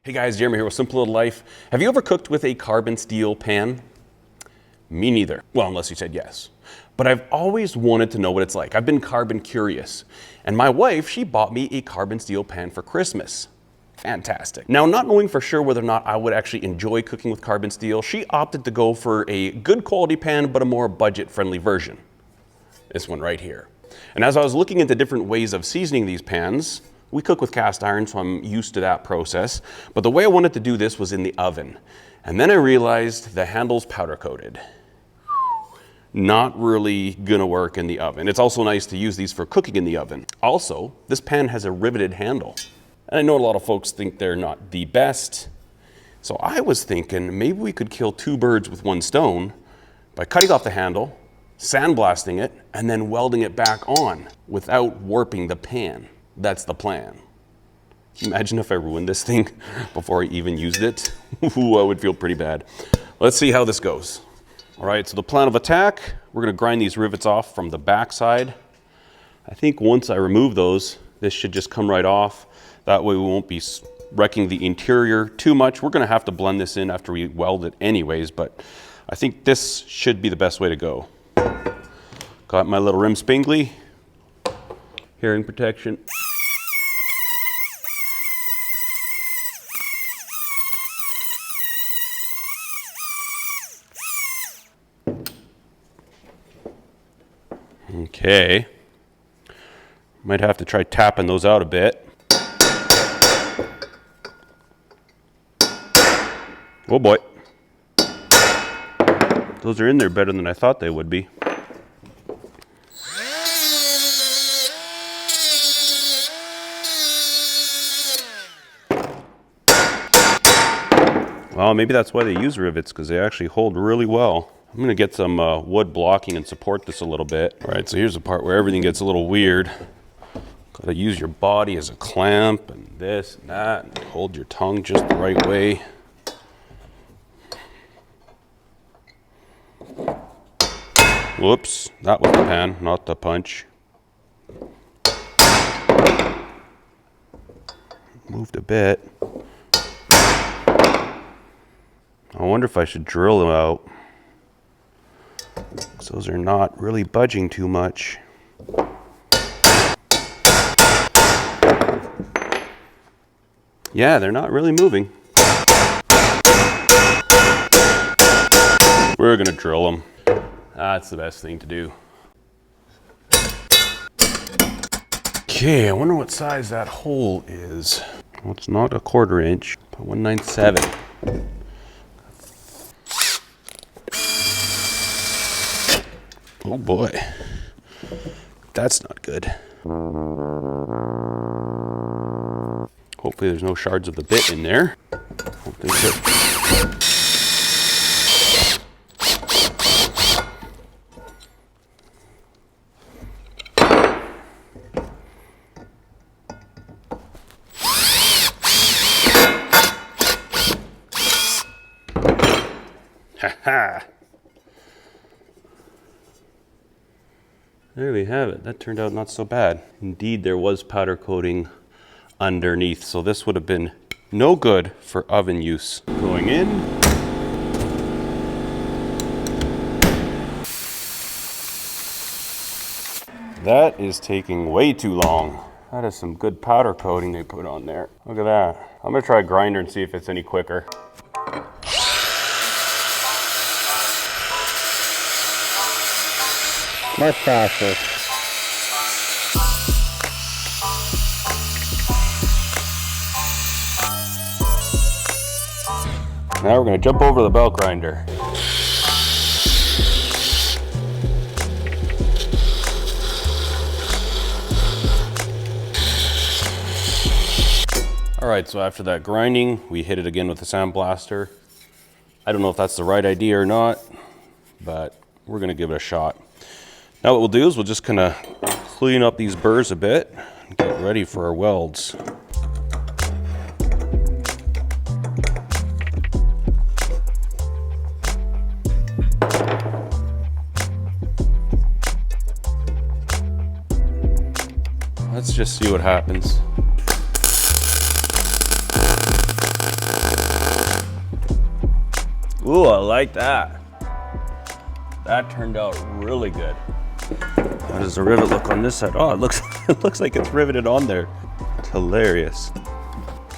Hey guys, Jeremy here with Simple Little Life. Have you ever cooked with a carbon steel pan? Me neither. Well, unless you said yes. But I've always wanted to know what it's like. I've been carbon curious. And my wife, she bought me a carbon steel pan for Christmas. Fantastic. Now, not knowing for sure whether or not I would actually enjoy cooking with carbon steel, she opted to go for a good quality pan, but a more budget-friendly version. This one right here. And as I was looking into different ways of seasoning these pans, we cook with cast iron, so I'm used to that process. But the way I wanted to do this was in the oven. And then I realized the handle's powder coated. Not really gonna work in the oven. It's also nice to use these for cooking in the oven. Also, this pan has a riveted handle. And I know a lot of folks think they're not the best. So I was thinking maybe we could kill two birds with one stone by cutting off the handle, sandblasting it, and then welding it back on without warping the pan. That's the plan. Can you imagine if I ruined this thing before I even used it? Ooh, I would feel pretty bad. Let's see how this goes. All right, so the plan of attack, we're gonna grind these rivets off from the back side. I think once I remove those, this should just come right off. That way we won't be wrecking the interior too much. We're gonna have to blend this in after we weld it anyways, but I think this should be the best way to go. Got my little rim spingly, hearing protection. Okay, might have to try tapping those out a bit. Oh boy, those are in there better than I thought they would be. Well, maybe that's why they use rivets, because they actually hold really well. I'm gonna get some wood blocking and support this a little bit. All right, so here's the part where everything gets a little weird. Gotta use your body as a clamp and this and that, and hold your tongue just the right way. Whoops, that was the pan, not the punch. Moved a bit. I wonder if I should drill them out. Those are not really budging too much. Yeah, they're not really moving. We're gonna drill them. That's the best thing to do. Okay, I wonder what size that hole is. Well, it's not a 1/4 inch, but 1/97. Oh boy, that's not good. Hopefully there's no shards of the bit in there. Don't think so. Ha ha! There we have it. That turned out not so bad. Indeed, there was powder coating underneath, so this would have been no good for oven use. Going in. That is taking way too long. That is some good powder coating they put on there. Look at that. I'm gonna try a grinder and see if it's any quicker. Much faster. Now we're going to jump over to the belt grinder. All right, so after that grinding, we hit it again with the sandblaster. I don't know if that's the right idea or not, but we're going to give it a shot. Now what we'll do is we'll just kind of clean up these burrs a bit and get ready for our welds. Let's just see what happens. Ooh, I like that. That turned out really good. How does the rivet look on this side? Oh, it looks like it's riveted on there. It's hilarious. So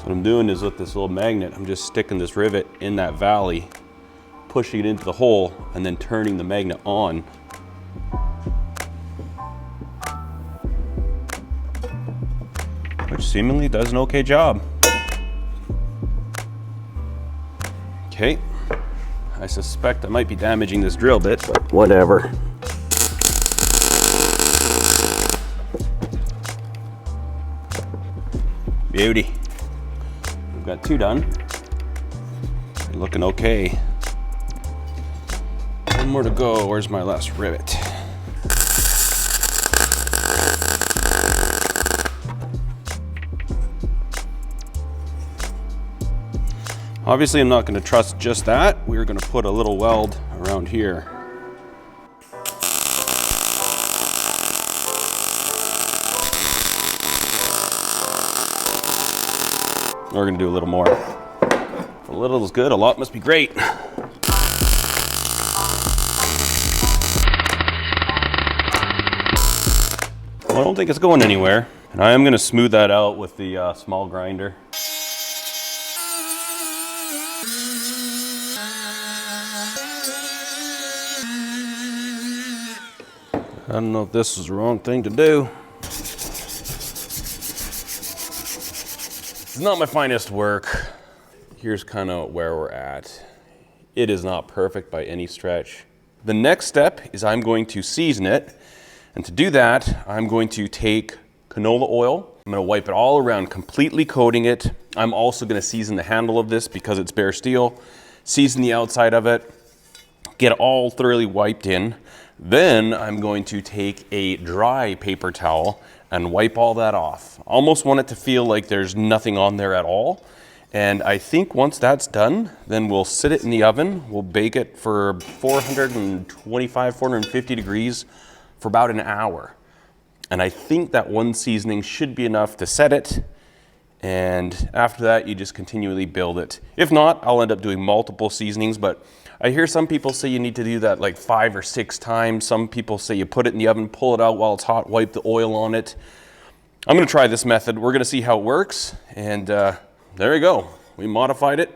what I'm doing is with this little magnet, I'm just sticking this rivet in that valley, pushing it into the hole, and then turning the magnet on. Which seemingly does an okay job. Okay, I suspect I might be damaging this drill bit, but whatever. Beauty. We've got 2 done. They're looking okay. 1 more to go. Where's my last rivet? Obviously, I'm not going to trust just that. We're going to put a little weld around here. We're going to do a little more. A little is good, a lot must be great. Well, I don't think it's going anywhere. And I am going to smooth that out with the small grinder. I don't know if this is the wrong thing to do. It's not my finest work. Here's kind of where we're at. It is not perfect by any stretch. The next step is I'm going to season it. And to do that, I'm going to take canola oil. I'm going to wipe it all around, completely coating it. I'm also going to season the handle of this because it's bare steel. Season the outside of it. Get it all thoroughly wiped in. Then I'm going to take a dry paper towel and wipe all that off. Almost want it to feel like there's nothing on there at all. And I think once that's done, then we'll sit it in the oven. We'll bake it for 425, 450 degrees for about an hour. And I think that one seasoning should be enough to set it. And after that, you just continually build it. If not, I'll end up doing multiple seasonings, but I hear some people say you need to do that like 5 or 6 times. Some people say you put it in the oven, pull it out while it's hot, wipe the oil on it. I'm gonna try this method. We're gonna see how it works. And there you go. We modified it.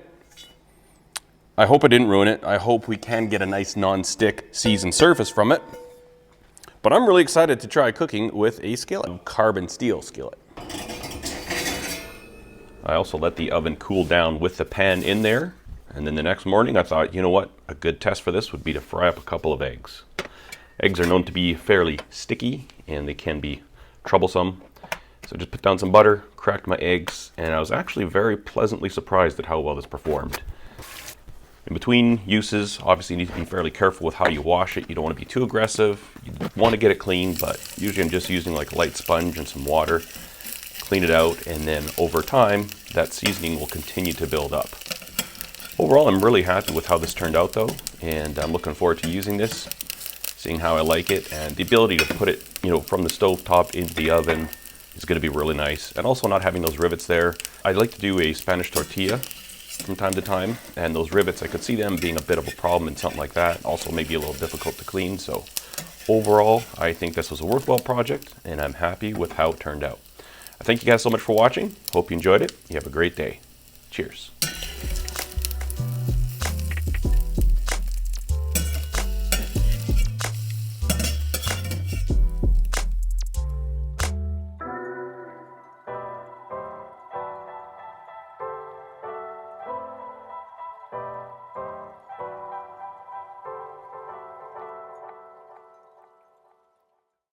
I hope I didn't ruin it. I hope we can get a nice non-stick seasoned surface from it. But I'm really excited to try cooking with a skillet, carbon steel skillet. I also let the oven cool down with the pan in there. And then the next morning I thought, you know what, a good test for this would be to fry up a couple of eggs. Eggs are known to be fairly sticky and they can be troublesome. So just put down some butter, cracked my eggs, and I was actually very pleasantly surprised at how well this performed. In between uses, obviously you need to be fairly careful with how you wash it. You don't want to be too aggressive. You want to get it clean, but usually I'm just using like a light sponge and some water. Clean it out, and then over time, that seasoning will continue to build up. Overall, I'm really happy with how this turned out though, and I'm looking forward to using this, seeing how I like it, and the ability to put it, from the stove top into the oven is going to be really nice. And also not having those rivets there. I like to do a Spanish tortilla from time to time, and those rivets, I could see them being a bit of a problem in something like that. Also maybe a little difficult to clean. So overall, I think this was a worthwhile project, and I'm happy with how it turned out. I thank you guys so much for watching. Hope you enjoyed it. You have a great day. Cheers.